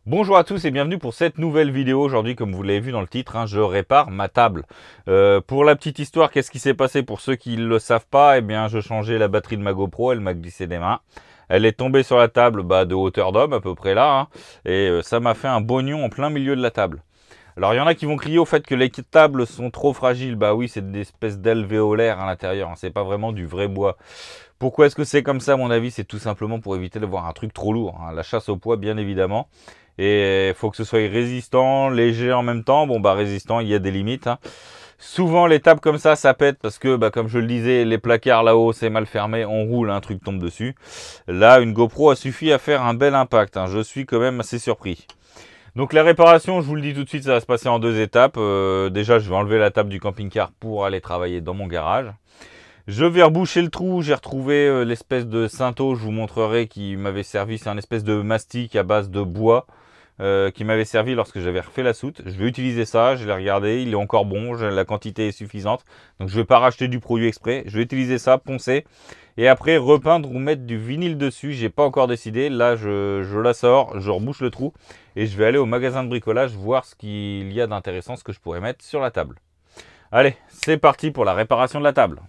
Bonjour à tous et bienvenue pour cette nouvelle vidéo. Aujourd'hui, comme vous l'avez vu dans le titre, je répare ma table. Pour la petite histoire, qu'est-ce qui s'est passé pour ceux qui ne le savent pas? Eh bien, je changeais la batterie de ma GoPro, elle m'a glissé des mains. Elle est tombée sur la table de hauteur d'homme, à peu près là, et ça m'a fait un bognon en plein milieu de la table. Alors, il y en a qui vont crier au fait que les tables sont trop fragiles. Bah oui, c'est des espèces d'alvéolaires à l'intérieur, c'est pas vraiment du vrai bois. Pourquoi est-ce que c'est comme ça? À mon avis, c'est tout simplement pour éviter d'avoir un truc trop lourd, la chasse au poids, bien évidemment. Et il faut que ce soit résistant, léger en même temps. Bon, résistant, il y a des limites. Souvent, les tables comme ça pète parce que, comme je le disais, les placards là-haut, c'est mal fermé, on roule, un truc tombe dessus. Là, une GoPro a suffi à faire un bel impact. Je suis quand même assez surpris. Donc la réparation, je vous le dis tout de suite, ça va se passer en deux étapes. Déjà, je vais enlever la table du camping-car pour aller travailler dans mon garage. Je vais reboucher le trou, j'ai retrouvé l'espèce de Cinto, je vous montrerai, qui m'avait servi. C'est un espèce de mastic à base de bois qui m'avait servi lorsque j'avais refait la soute. Je vais utiliser ça, je l'ai regardé, il est encore bon, la quantité est suffisante. Donc je ne vais pas racheter du produit exprès, je vais utiliser ça, poncer. Et après repeindre ou mettre du vinyle dessus, j'ai pas encore décidé. Là je la sors, je rebouche le trou et je vais aller au magasin de bricolage voir ce qu'il y a d'intéressant, ce que je pourrais mettre sur la table. Allez, c'est parti pour la réparation de la table.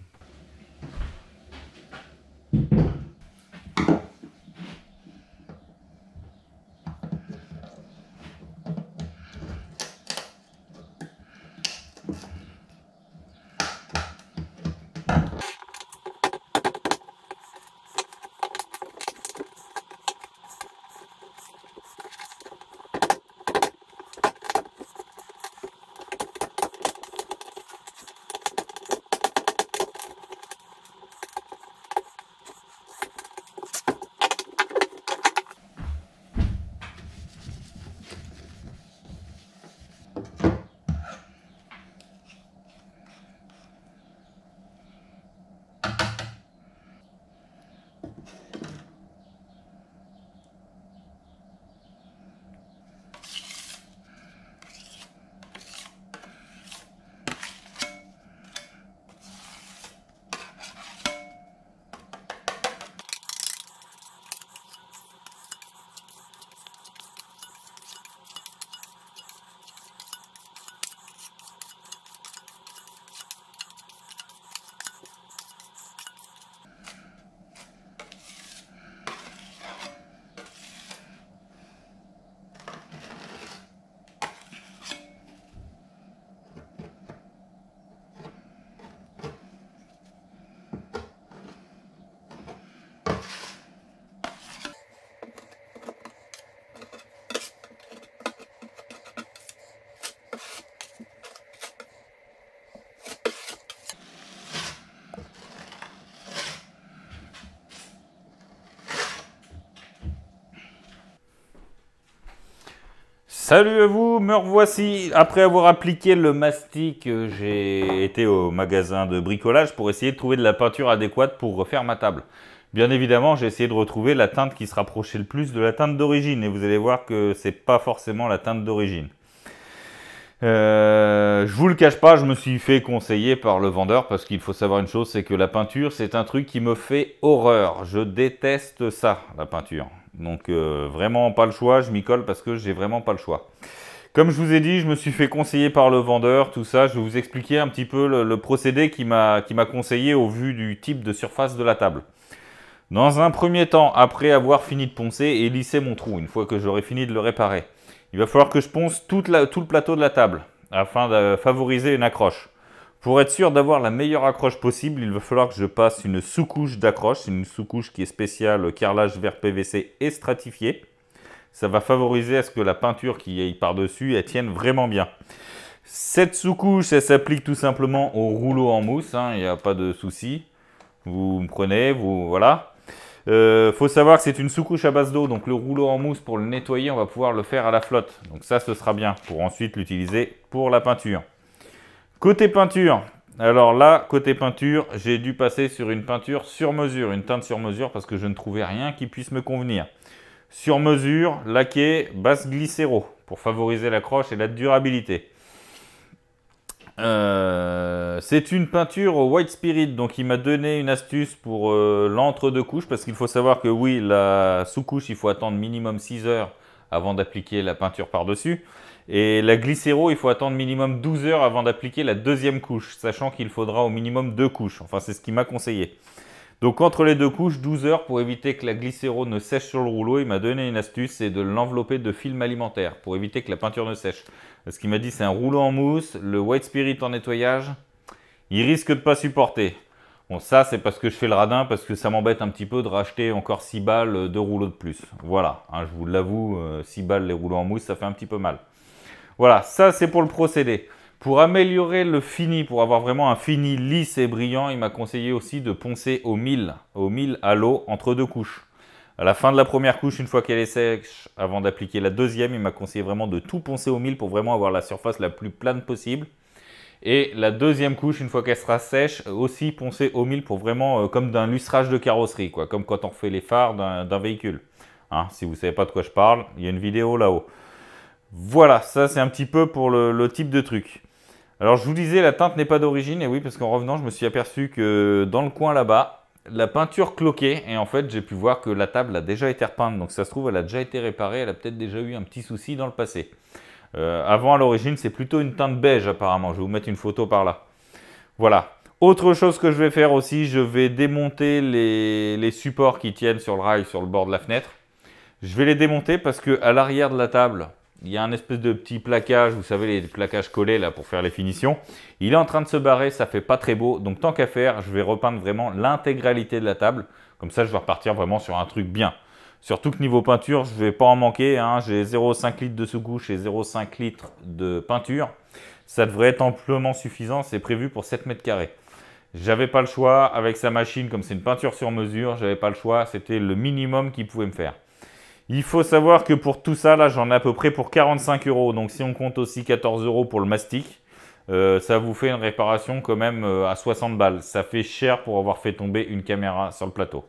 Salut à vous, me revoici. Après avoir appliqué le mastic, j'ai été au magasin de bricolage pour essayer de trouver de la peinture adéquate pour refaire ma table. Bien évidemment, j'ai essayé de retrouver la teinte qui se rapprochait le plus de la teinte d'origine et vous allez voir que c'est pas forcément la teinte d'origine. Je vous le cache pas, je me suis fait conseiller par le vendeur parce qu'il faut savoir une chose, c'est que la peinture, c'est un truc qui me fait horreur. Je déteste ça, la peinture. Donc vraiment pas le choix, je m'y colle parce que j'ai vraiment pas le choix. Comme je vous ai dit, je me suis fait conseiller par le vendeur, tout ça. Je vais vous expliquer un petit peu le procédé qui m'a conseillé au vu du type de surface de la table. Dans un premier temps, après avoir fini de poncer et lisser mon trou, une fois que j'aurai fini de le réparer, il va falloir que je ponce tout le plateau de la table afin de favoriser une accroche. Pour être sûr d'avoir la meilleure accroche possible, il va falloir que je passe une sous-couche d'accroche. C'est une sous-couche qui est spéciale carrelage verre PVC et stratifié. Ça va favoriser à ce que la peinture qui est par-dessus, elle tienne vraiment bien. Cette sous-couche, elle s'applique tout simplement au rouleau en mousse. Il n'y a pas de souci. Vous me prenez, voilà. Faut savoir que c'est une sous-couche à base d'eau, donc le rouleau en mousse pour le nettoyer, on va pouvoir le faire à la flotte. Donc ça, ce sera bien pour ensuite l'utiliser pour la peinture. Côté peinture, alors là, côté peinture, j'ai dû passer sur une peinture sur mesure, une teinte sur mesure parce que je ne trouvais rien qui puisse me convenir. Sur mesure, laqué base glycéro pour favoriser l'accroche et la durabilité. C'est une peinture au White Spirit, donc il m'a donné une astuce pour l'entre-deux couches, parce qu'il faut savoir que oui, la sous-couche, il faut attendre minimum 6 heures avant d'appliquer la peinture par-dessus. Et la Glycéro, il faut attendre minimum 12 heures avant d'appliquer la deuxième couche, sachant qu'il faudra au minimum 2 couches. Enfin, c'est ce qu'il m'a conseillé. Donc entre les 2 couches, 12 heures pour éviter que la Glycéro ne sèche sur le rouleau. Il m'a donné une astuce, c'est de l'envelopper de film alimentaire pour éviter que la peinture ne sèche. Ce qu'il m'a dit, c'est un rouleau en mousse, le White Spirit en nettoyage, il risque de ne pas supporter. Bon, ça, c'est parce que je fais le radin, parce que ça m'embête un petit peu de racheter encore 6 balles de rouleaux de plus. Voilà, hein, je vous l'avoue, 6 balles les rouleaux en mousse, ça fait un petit peu mal. Voilà, ça c'est pour le procédé. Pour améliorer le fini, pour avoir vraiment un fini lisse et brillant, il m'a conseillé aussi de poncer au mil à l'eau entre 2 couches. À la fin de la première couche, une fois qu'elle est sèche, avant d'appliquer la deuxième, il m'a conseillé vraiment de tout poncer au mil pour vraiment avoir la surface la plus plane possible. Et la deuxième couche, une fois qu'elle sera sèche, aussi poncer au mil pour vraiment comme d'un lustrage de carrosserie, quoi, comme quand on refait les phares d'un véhicule. Hein, si vous ne savez pas de quoi je parle, il y a une vidéo là-haut. Voilà, ça c'est un petit peu pour le type de truc. Alors je vous disais, la teinte n'est pas d'origine, et oui, parce qu'en revenant, je me suis aperçu que dans le coin là-bas, la peinture cloquait, et en fait, j'ai pu voir que la table a déjà été repeinte, donc ça se trouve, elle a déjà été réparée, elle a peut-être déjà eu un petit souci dans le passé. Avant, à l'origine, c'est plutôt une teinte beige apparemment. Je vais vous mettre une photo par là. Voilà. Autre chose que je vais faire aussi, je vais démonter les supports qui tiennent sur le rail, sur le bord de la fenêtre. Je vais les démonter parce qu'à l'arrière de la table, il y a un espèce de petit plaquage, vous savez, les plaquages collés là pour faire les finitions. Il est en train de se barrer, ça fait pas très beau. Donc tant qu'à faire, je vais repeindre vraiment l'intégralité de la table. Comme ça, je vais repartir vraiment sur un truc bien. Surtout que niveau peinture, je ne vais pas en manquer. Hein. J'ai 0,5 litres de sous-couche et 0,5 litres de peinture. Ça devrait être amplement suffisant. C'est prévu pour 7 mètres carrés. J'avais pas le choix. Avec sa machine, comme c'est une peinture sur mesure, j'avais pas le choix. C'était le minimum qu'il pouvait me faire. Il faut savoir que pour tout ça, là, j'en ai à peu près pour 45 €. Donc si on compte aussi 14 € pour le mastic, ça vous fait une réparation quand même à 60 balles. Ça fait cher pour avoir fait tomber une caméra sur le plateau.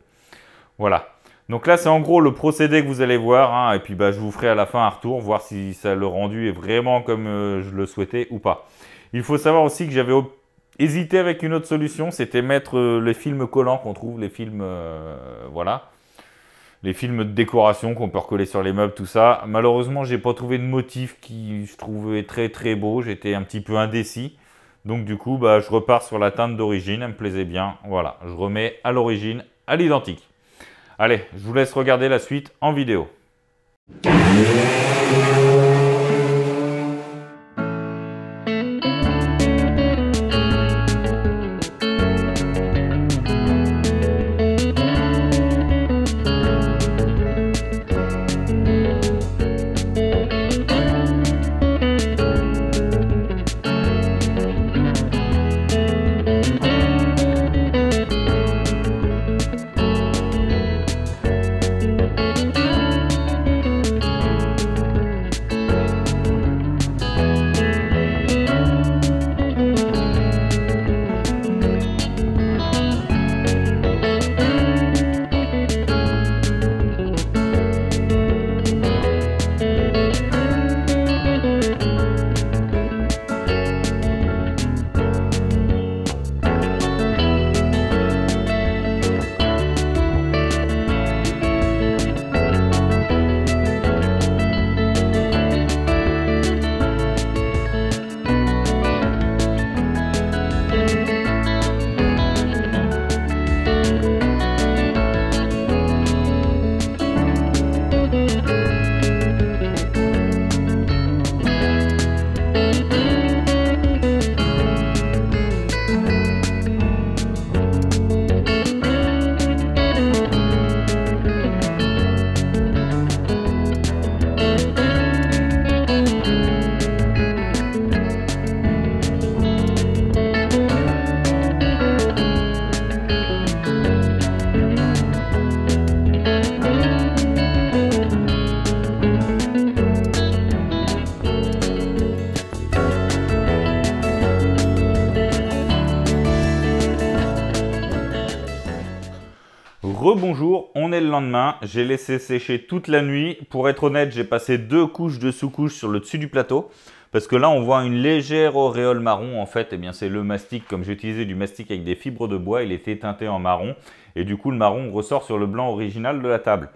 Voilà. Donc là, c'est en gros le procédé que vous allez voir. Hein, et puis, je vous ferai à la fin un retour, voir si le rendu est vraiment comme je le souhaitais ou pas. Il faut savoir aussi que j'avais hésité avec une autre solution. C'était mettre les films collants qu'on trouve, les films, voilà. Les films de décoration qu'on peut recoller sur les meubles, tout ça. Malheureusement, j'ai pas trouvé de motif qui je trouvais très très beau. J'étais un petit peu indécis. Donc du coup, je repars sur la teinte d'origine. Elle me plaisait bien. Voilà, je remets à l'origine, à l'identique. Allez, je vous laisse regarder la suite en vidéo. Rebonjour, on est le lendemain, j'ai laissé sécher toute la nuit. Pour être honnête, j'ai passé 2 couches de sous-couche sur le dessus du plateau. Parce que là, on voit une légère auréole marron. En fait, c'est le mastic. Comme j'ai utilisé du mastic avec des fibres de bois, il était teinté en marron. Et du coup, le marron ressort sur le blanc original de la table.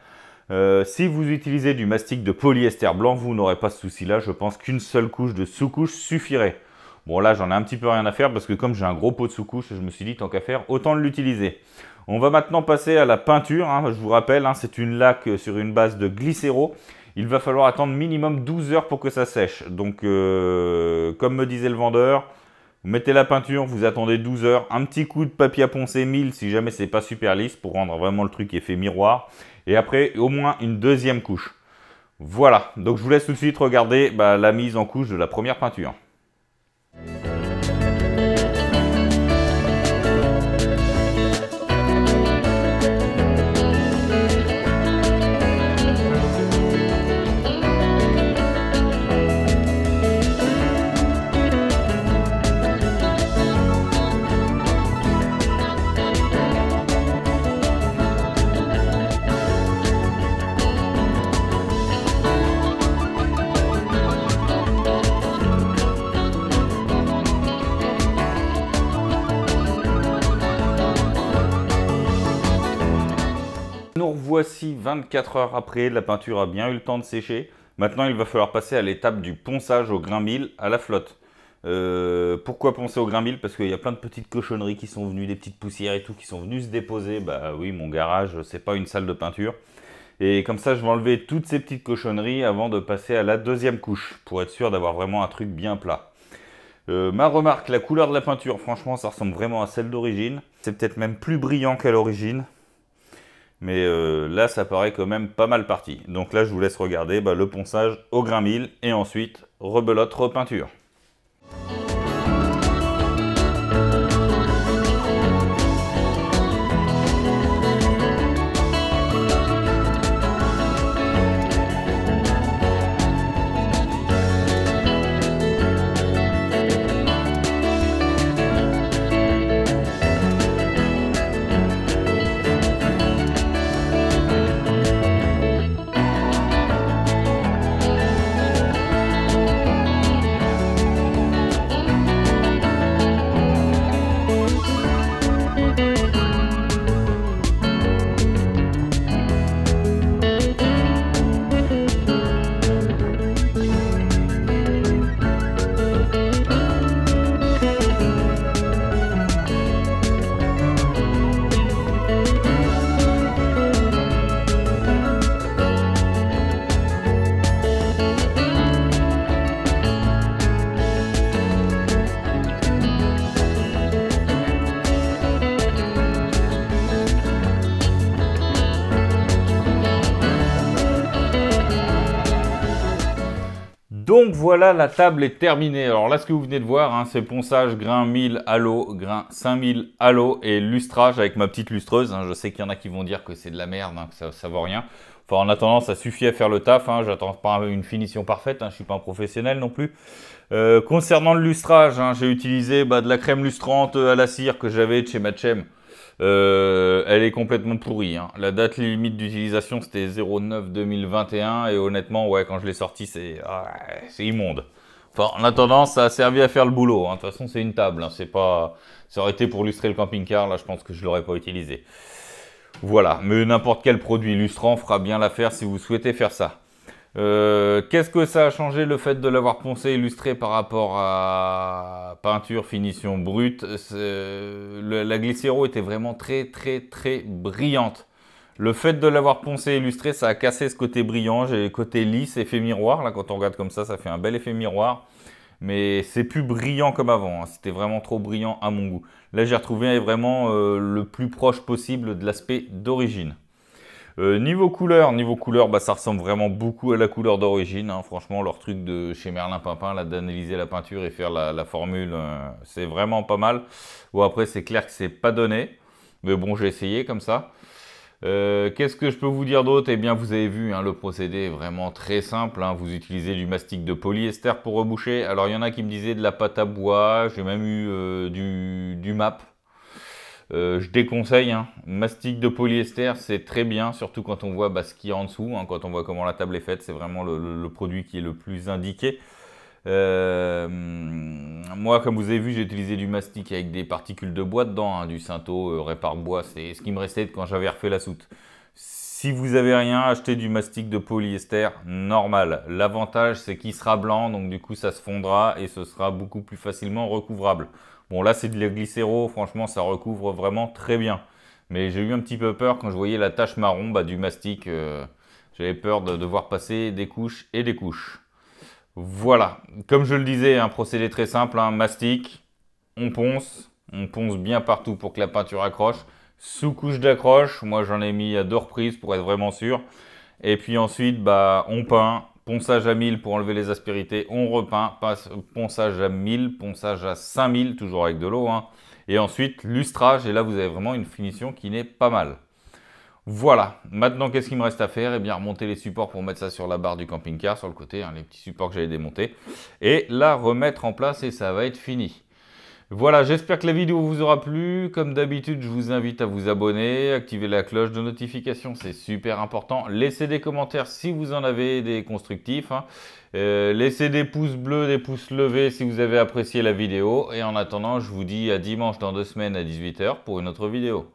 Si vous utilisez du mastic de polyester blanc, vous n'aurez pas ce souci-là. Je pense qu'une seule couche de sous-couche suffirait. Bon là, j'en ai un petit peu rien à faire parce que comme j'ai un gros pot de sous-couche, je me suis dit tant qu'à faire, autant l'utiliser. On va maintenant passer à la peinture. Je vous rappelle, c'est une laque sur une base de glycéro. Il va falloir attendre minimum 12 heures pour que ça sèche. Donc, comme me disait le vendeur, vous mettez la peinture, vous attendez 12 heures. Un petit coup de papier à poncer 1000 si jamais c'est pas super lisse pour rendre vraiment le truc effet miroir. Et après, au moins une deuxième couche. Voilà, donc je vous laisse tout de suite regarder la mise en couche de la première peinture. Nous revoici 24 heures après, la peinture a bien eu le temps de sécher. Maintenant, il va falloir passer à l'étape du ponçage au grain 1000 à la flotte. Pourquoi poncer au grain 1000? Parce qu'il y a plein de petites cochonneries qui sont venues, des petites poussières et tout, qui sont venues se déposer. Bah oui, mon garage, c'est pas une salle de peinture. Et comme ça, je vais enlever toutes ces petites cochonneries avant de passer à la deuxième couche, pour être sûr d'avoir vraiment un truc bien plat. Ma remarque, la couleur de la peinture, franchement, ça ressemble vraiment à celle d'origine. C'est peut-être même plus brillant qu'à l'origine. Mais là, ça paraît quand même pas mal parti. Donc là, je vous laisse regarder le ponçage au grain 1000 et ensuite rebelote, repeinture. Donc voilà, la table est terminée. Alors là, ce que vous venez de voir, c'est ponçage grain 1000 à l'eau, grain 5000 à l'eau et lustrage avec ma petite lustreuse. Je sais qu'il y en a qui vont dire que c'est de la merde, que ça vaut rien. Enfin, en attendant, ça suffit à faire le taf. J'attends pas une finition parfaite. Je suis pas un professionnel non plus. Concernant le lustrage, j'ai utilisé de la crème lustrante à la cire que j'avais de chez Matchem. Elle est complètement pourrie. La date limite d'utilisation, c'était 09-2021. Et honnêtement, quand je l'ai sorti, c'est immonde. Enfin, en attendant, ça a servi à faire le boulot. De toute façon, c'est une table. C'est pas... Ça aurait été pour lustrer le camping-car. Là, je pense que je ne l'aurais pas utilisé. Voilà. Mais n'importe quel produit lustrant fera bien l'affaire si vous souhaitez faire ça. Qu'est-ce que ça a changé le fait de l'avoir poncé illustré par rapport à peinture finition brute? La glycéro était vraiment très brillante. Le fait de l'avoir poncé illustré, ça a cassé ce côté brillant. J'ai le côté lisse, effet miroir. Là, quand on regarde comme ça fait un bel effet miroir. Mais c'est plus brillant comme avant. C'était vraiment trop brillant à mon goût. Là, j'ai retrouvé vraiment le plus proche possible de l'aspect d'origine. Niveau couleur, ça ressemble vraiment beaucoup à la couleur d'origine. Franchement, leur truc de chez Merlin Pimpin, là, d'analyser la peinture et faire la formule, c'est vraiment pas mal. Bon, après, c'est clair que c'est pas donné. Mais bon, j'ai essayé comme ça. Qu'est-ce que je peux vous dire d'autre? Eh bien, vous avez vu, le procédé est vraiment très simple. Vous utilisez du mastic de polyester pour reboucher. Alors, il y en a qui me disaient de la pâte à bois. J'ai même eu du MAP. Je déconseille, mastic de polyester, c'est très bien, surtout quand on voit ce qu'il y a en dessous, quand on voit comment la table est faite, c'est vraiment le produit qui est le plus indiqué. Moi, comme vous avez vu, j'ai utilisé du mastic avec des particules de bois dedans, du Cinto Répar Bois, c'est ce qui me restait quand j'avais refait la soute. Si vous avez rien, achetez du mastic de polyester normal. L'avantage, c'est qu'il sera blanc, donc du coup, ça se fondra et ce sera beaucoup plus facilement recouvrable. Bon, là, c'est de la glycéro, franchement, ça recouvre vraiment très bien. Mais j'ai eu un petit peu peur quand je voyais la tache marron du mastic. J'avais peur de devoir passer des couches et des couches. Voilà, comme je le disais, un procédé très simple, mastic, on ponce bien partout pour que la peinture accroche. Sous-couche d'accroche, moi j'en ai mis à 2 reprises pour être vraiment sûr. Et puis ensuite, on peint, ponçage à 1000 pour enlever les aspérités, on repeint, ponçage à 1000, ponçage à 5000, toujours avec de l'eau. Et ensuite, lustrage, et là vous avez vraiment une finition qui n'est pas mal. Voilà, maintenant qu'est-ce qu'il me reste à faire? Eh bien remonter les supports pour mettre ça sur la barre du camping-car, sur le côté, les petits supports que j'avais démontés. Et la remettre en place et ça va être fini. Voilà, j'espère que la vidéo vous aura plu. Comme d'habitude, je vous invite à vous abonner, activer la cloche de notification, c'est super important. Laissez des commentaires si vous en avez des constructifs. Laissez des pouces bleus, des pouces levés si vous avez apprécié la vidéo. Et en attendant, je vous dis à dimanche dans 2 semaines à 18 h pour une autre vidéo.